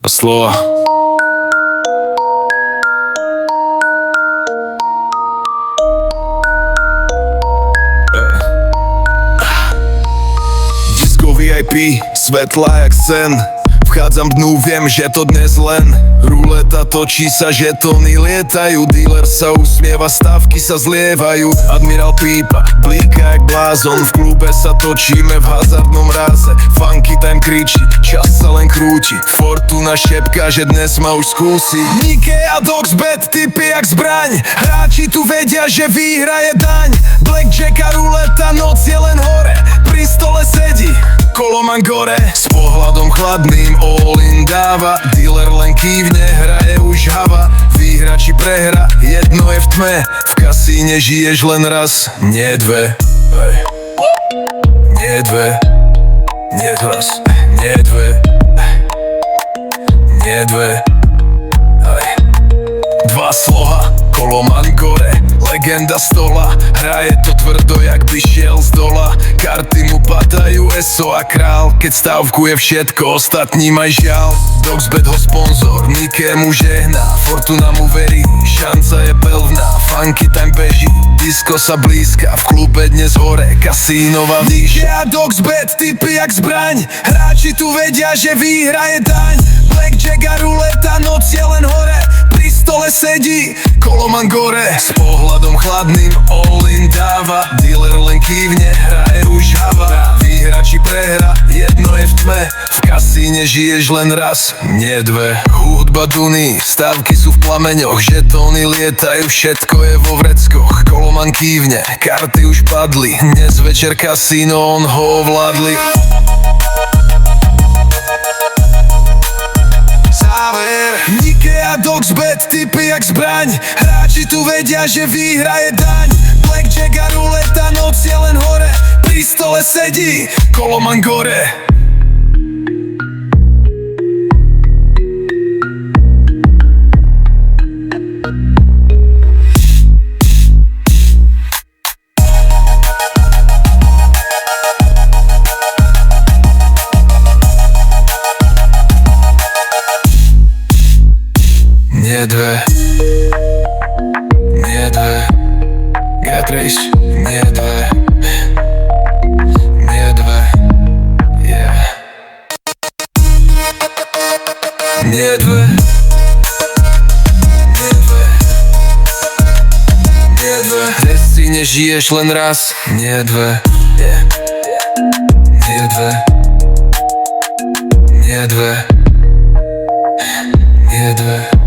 Dva slova. Disco VIP, svetla jak sen. Vchádzam dnu, viem, že to dnes len ruleta točí sa, žetóny lietajú. Dealer sa usmieva, stávky sa zlievajú. Admiral pípa, blíka jak blázon. V klube sa točíme v hazardnom ráze. Funky time kričí, čas sa len krúti. Fortuna šepká, že dnes ma už skúsi. Nike a Dogsbet, typy jak zbraň. Hráči tu vedia, že výhra je daň. Blackjack a ruleta, noc je len hore. Pri stole sedí Koloman gore, s pohľadom chladným all in dáva. Dealer len kývne, hraje už hava. Výhra či prehra, jedno je v tme. V kasíne žiješ len raz, nie dve. Nie dve, nie raz, nie dve. Nie dve. Dva sloha, Koloman gore, legenda stola. Hraje to tvrdo, jak by šiel z dola. Karty mu padajú, ESO a král. Keď stávkuje všetko, ostatním aj žiaľ. Dogsbet ho sponzor, Nike mu žehná. Fortuna mu verí, šanca je pevná. Funky time beží, disco sa blízka. V klube dnes hore, kasínova výška. Nike a Dogsbet, typy jak zbraň. Hráči tu vedia, že výhra je daň. Blackjack a ruleta, noc je len hore. Pri stole sedí Koloman gore, s pohľadom chladným all in dáva. Dealer len kývne, hraje už hava. Výhra či prehra, jedno je v tme. V kasíne žiješ len raz, nie dve. Hudba duní, stávky sú v plameňoch. Žetóny lietajú, všetko je vo vreckoch. Koloman kývne, karty už padli. Dnes večer kasíno, on ho ovládli. Nike a Dogsbet, typy jak zbraň. Hráči tu vedia, že výhra je daň. Blackjack a ruleta, noc je len hore. Pri stole sedí Koloman gore. Nie dve, nie dve, Gatriš, nie dve, nie dve, yeah. Nie dve, nie dve, nie dve. Dnes si nežiješ len raz, nie dve, yeah. Nie dve, nie dve, nie dve.